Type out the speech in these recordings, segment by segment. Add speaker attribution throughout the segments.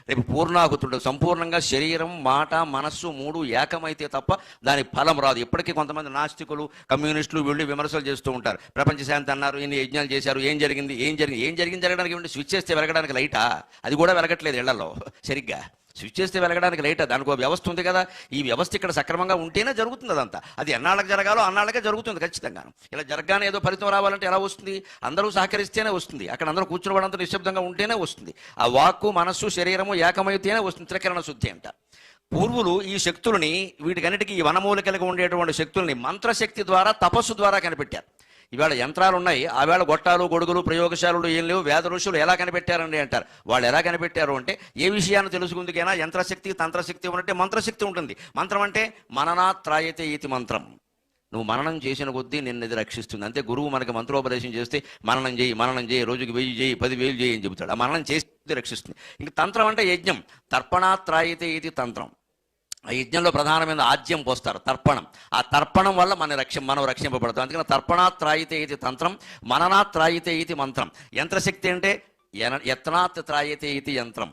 Speaker 1: రేపు పూర్ణాహుతుడు సంపూర్ణంగా శరీరం మాట మనస్సు మూడు ఏకమైతే తప్ప దాని ఫలం రాదు. ఇప్పటికీ కొంతమంది నాస్తికులు కమ్యూనిస్టులు వీళ్ళు విమర్శలు చేస్తూ ఉంటారు. ప్రపంచ శాంతి అన్నారు, ఇన్ని యజ్ఞాలు చేశారు, ఏం జరిగింది జరగడానికి ఏమిటి? స్విచ్ చేస్తే వెలగడానికి లైటా? అది కూడా వెలగట్లేదు ఇళ్లలో సరిగ్గా. స్విచ్ చేస్తే వెలగడానికి లైటా? దానికి ఒక వ్యవస్థ ఉంది కదా. ఈ వ్యవస్థ ఇక్కడ సక్రమంగా ఉంటేనే జరుగుతుంది. అదంతా అది ఎన్నాళ్ళకి జరగాలో అన్నాళ్ళకే జరుగుతుంది ఖచ్చితంగా. ఇలా జరగానే ఏదో ఫలితం రావాలంటే ఎలా వస్తుంది? అందరూ సహకరిస్తేనే వస్తుంది. అక్కడ అందరూ కూర్చుని వాడంతా నిశ్శబ్దంగా ఉంటేనే వస్తుంది. ఆ వాక్కు మనస్సు శరీరము ఏకమైతేనే వస్తుంది. త్రికరణ శుద్ధి అంట. పూర్వులు ఈ శక్తులని, వీటికన్నిటికీ ఈ వనమూలికలుగా ఉండేటువంటి శక్తుల్ని మంత్రశక్తి ద్వారా తపస్సు ద్వారా కనిపెట్టారు. ఇవాళ యంత్రాలు ఉన్నాయి, ఆవేళ గొట్టాలు గొడుగులు ప్రయోగశాలలు ఏం లేవు. వేద ఋషులు ఎలా కనిపెట్టారండి అంటారు. వాళ్ళు ఎలా కనిపెట్టారు అంటే, ఏ విషయాన్ని తెలుసుకుందుకైనా యంత్రశక్తి తంత్రశక్తి ఉన్నట్టే మంత్రశక్తి ఉంటుంది. మంత్రం అంటే మననాత్రాయతే ఇతి మంత్రం. నువ్వు మననం చేసిన కొద్దీ నిన్నది రక్షిస్తుంది. అంతే. గురువు మనకి మంత్రోపదేశం చేస్తే మననం చేయి, రోజుకి 1000 చేయి, 10,000 చేయి అని చెబుతాడు. ఆ మననం చేసి రక్షిస్తుంది. ఇంక తంత్రం అంటే యజ్ఞం. తర్పణాత్రాయతే ఇది తంత్రం. ఆ యజ్ఞంలో ప్రధానమైన ఆజ్యం పోస్తారు, తర్పణం. ఆ తర్పణం వల్ల మనం రక్షింపబడతాం. అందుకని తర్పణాత్రాయితే ఇది తంత్రం, మననాత్రాయితే ఇది మంత్రం. యంత్రశక్తి అంటే యత్నాత్ త్రాయతే ఇది యంత్రం.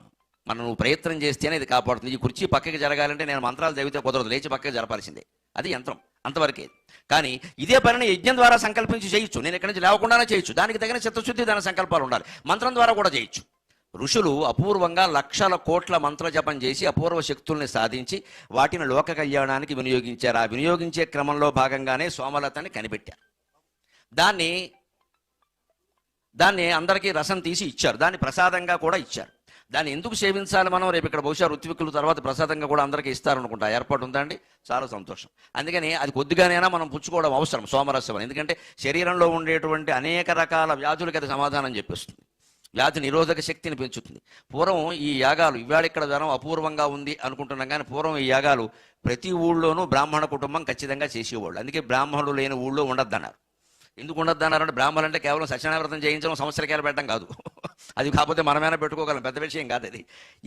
Speaker 1: నువ్వు ప్రయత్నం చేస్తేనే ఇది కాపాడుతుంది. ఈ కుర్చీ పక్కకి జరగాలంటే నేను మంత్రాలు చదివితే కుదరదు, లేచి పక్కకి జరపాల్సిందే. అది యంత్రం, అంతవరకే. కానీ ఇదే పనిని యజ్ఞం ద్వారా సంకల్పించి చేయొచ్చు. నేను ఇక్కడి నుంచి లేవకుండానే చేయొచ్చు. దానికి తగిన చిత్తశుద్ధి, దాని సంకల్పాలు ఉండాలి. మంత్రం ద్వారా కూడా చేయొచ్చు. ఋషులు అపూర్వంగా లక్షల కోట్ల మంత్రజపం చేసి అపూర్వ శక్తుల్ని సాధించి వాటిని లోక కళ్యాణానికి వినియోగించారు. ఆ వినియోగించే క్రమంలో భాగంగానే సోమలతని కనిపెట్టారు. దాన్ని అందరికీ రసం తీసి ఇచ్చారు. దాన్ని ప్రసాదంగా కూడా ఇచ్చారు. దాన్ని ఎందుకు సేవించాలి మనం? రేపు ఇక్కడ బహుశా ఋత్విక్కుల తర్వాత ప్రసాదంగా కూడా అందరికీ ఇస్తారనుకుంటా. ఏర్పాటు ఉందండి, చాలా సంతోషం. అందుకని అది కొద్దిగానైనా మనం పుచ్చుకోవడం అవసరం, సోమరసం. ఎందుకంటే శరీరంలో ఉండేటువంటి అనేక రకాల వ్యాధులకి అది సమాధానం చెప్పేస్తుంది. వ్యాధి నిరోధక శక్తిని పెంచుతుంది. పూర్వం ఈ యాగాలు, ఇవాళ ఇక్కడ ధనం అపూర్వంగా ఉంది అనుకుంటున్నాం, కానీ పూర్వం ఈ యాగాలు ప్రతి ఊళ్ళోనూ బ్రాహ్మణ కుటుంబం ఖచ్చితంగా చేసేవాళ్ళు. అందుకే బ్రాహ్మణులు లేని ఊళ్ళో ఉండొద్దన్నారు. ఎందుకు ఉండొద్దన్నారంటే, బ్రాహ్మణులు అంటే కేవలం సత్యనారాయణ చేయించడం, సంవత్సరకాయలు పెట్టడం కాదు. అది కాకపోతే మనమైనా పెట్టుకోగలం, పెద్ద విషయం కాదు అది.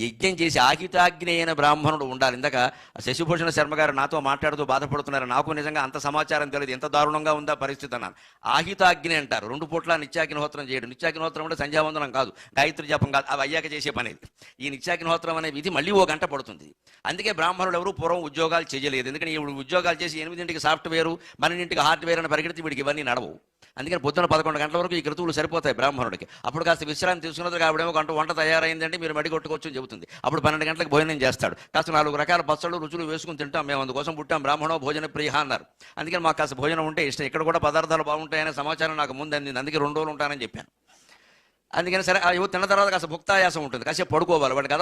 Speaker 1: యజ్ఞం చేసి ఆహితాగ్ని అయిన బ్రాహ్మణుడు ఉండాలి. ఇందాక శశిభూషణ శర్మ గారు నాతో మాట్లాడుతూ బాధపడుతున్నారు. నాకు నిజంగా అంత సమాచారం తెలియదు, ఎంత దారుణంగా ఉందా పరిస్థితి అన్నాను. ఆహితాగ్ని అంటారు 2 పూట్ల నిత్యాగ్నిహోత్రం చేయడం. నిత్యాగ్నిహోత్రం అంటే సంధ్యావందనం కాదు, గాయత్రి జపం కాదు, అవి అయ్యాక చేసే పని. ఈ నిత్యాగ్నిహోత్రం అనే విధి మళ్ళీ 1 గంట పడుతుంది. అందుకే బ్రాహ్మణులు ఎవరు పూర్వం ఉద్యోగాలు చేయలేదు. ఎందుకంటే ఇప్పుడు ఉద్యోగాలు చేసి 8ంటికి సాఫ్ట్వేర్, 12ంటికి హార్డ్వేర్ అని పరిగెడితే వీడికి ఇవన్నీ నడవు. అందుకని పొద్దున 11 గంటల వరకు ఈ క్రతువులు సరిపోతాయి బ్రాహ్మణుడికి. అప్పుడు కాస్త విశ్రాంతి తీసుకున్నది కాబడేమో గంట వంట తయారైందంటే మీరు మడి కొట్టుకోవచ్చు అని చెబుతుంది. అప్పుడు 12 గంటలకు భోజనం చేస్తాడు. కాస్త 4 రకాల పచ్చళ్ళు రుచులు వేసుకుని తింటాం. మేము అందుకోసం పుట్టాం, బ్రాహ్మణో భోజన ప్రియ అన్నారు. అందుకని మాకు కాస్త భోజనం ఉంటే ఇష్టం. ఇక్కడ కూడా పదార్థాలు బాగుంటాయనే సమాచారం నాకు ముందు అందింది. అందుకే 2 రోజులు ఉంటానని చెప్పాను. అందుకని సరే, తిన్న తర్వాత కాస్త భుక్తాయాసం ఉంటుంది, కాసేపు పడుకోవాలి. వాడి కథ